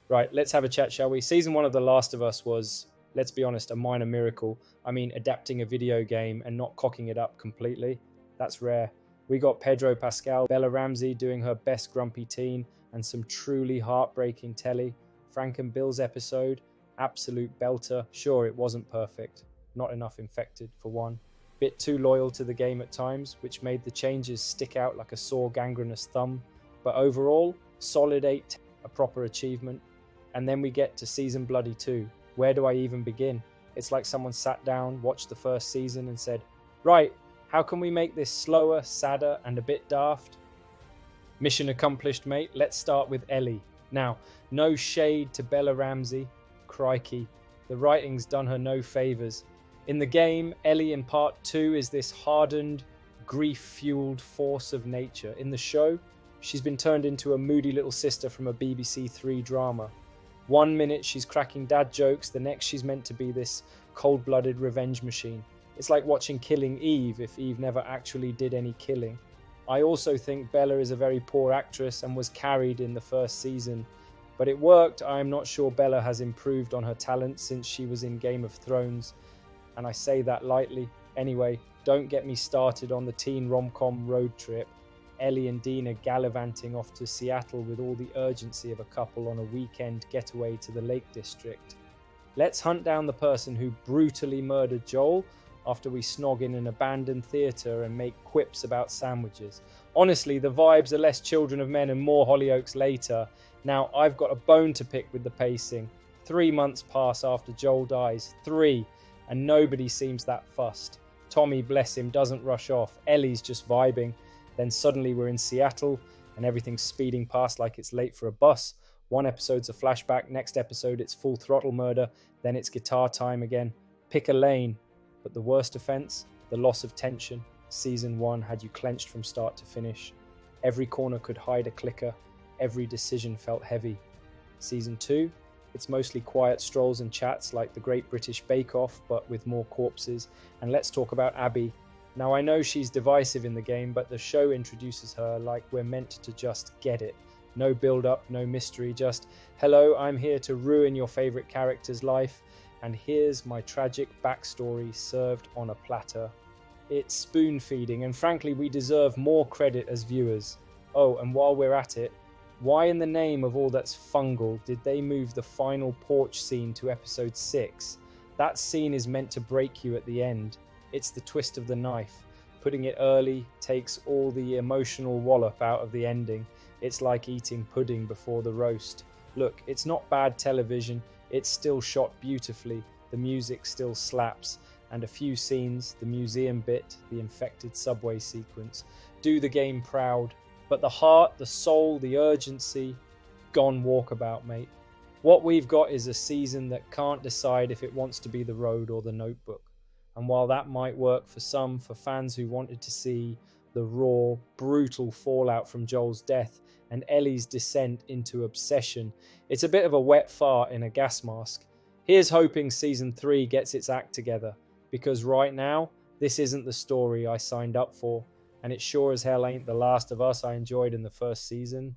Right, let's have a chat, shall we? Season 1 of The Last of Us was, let's be honest, a minor miracle. I mean, adapting a video game and not cocking it up completely. That's rare. We got Pedro Pascal, Bella Ramsey doing her best grumpy teen, and some truly heartbreaking telly. Frank and Bill's episode, absolute belter. Sure, it wasn't perfect. Not enough infected, for one. Bit too loyal to the game at times, which made the changes stick out like a sore gangrenous thumb. But overall, solid 8, a proper achievement. And then we get to season bloody 2. Where do I even begin? It's like someone sat down, watched the first season and said, right, how can we make this slower, sadder, and a bit daft? Mission accomplished, mate. Let's start with Ellie. Now, no shade to Bella Ramsey. Crikey, the writing's done her no favours. In the game, Ellie in part 2 is this hardened, grief-fueled force of nature. In the show, she's been turned into a moody little sister from a BBC 3 drama. One minute she's cracking dad jokes, the next she's meant to be this cold-blooded revenge machine. It's like watching Killing Eve if Eve never actually did any killing. I also think Bella is a very poor actress and was carried in the first season. But it worked. I am not sure Bella has improved on her talent since she was in Game of Thrones. And I say that lightly. Anyway, don't get me started on the teen rom-com road trip. Ellie and Dina gallivanting off to Seattle with all the urgency of a couple on a weekend getaway to the Lake District. Let's hunt down the person who brutally murdered Joel after we snog in an abandoned theatre and make quips about sandwiches. Honestly, the vibes are less Children of Men and more Hollyoaks later. Now, I've got a bone to pick with the pacing. 3 months pass after Joel dies. 3. And nobody seems that fussed. Tommy, bless him, doesn't rush off. Ellie's just vibing. Then suddenly we're in Seattle and everything's speeding past like it's late for a bus. One episode's a flashback, next episode it's full throttle murder, then it's guitar time again. Pick a lane. But the worst offense, the loss of tension. Season 1 had you clenched from start to finish. Every corner could hide a clicker. Every decision felt heavy. Season 2, it's mostly quiet strolls and chats like the Great British Bake Off, but with more corpses. And let's talk about Abby. Now, I know she's divisive in the game, but the show introduces her like we're meant to just get it. No build-up, no mystery, just, hello, I'm here to ruin your favourite character's life, and here's my tragic backstory served on a platter. It's spoon-feeding, and frankly, we deserve more credit as viewers. Oh, and while we're at it, why in the name of all that's fungal did they move the final porch scene to episode 6? That scene is meant to break you at the end. It's the twist of the knife. Putting it early takes all the emotional wallop out of the ending. It's like eating pudding before the roast. Look, it's not bad television. It's still shot beautifully. The music still slaps. And a few scenes, the museum bit, the infected subway sequence, do the game proud. But the heart, the soul, the urgency, gone walkabout, mate. What we've got is a season that can't decide if it wants to be The Road or The Notebook. And while that might work for some, for fans who wanted to see the raw, brutal fallout from Joel's death and Ellie's descent into obsession, it's a bit of a wet fart in a gas mask. Here's hoping season 3 gets its act together, because right now, this isn't the story I signed up for, and it sure as hell ain't The Last of Us I enjoyed in the first season.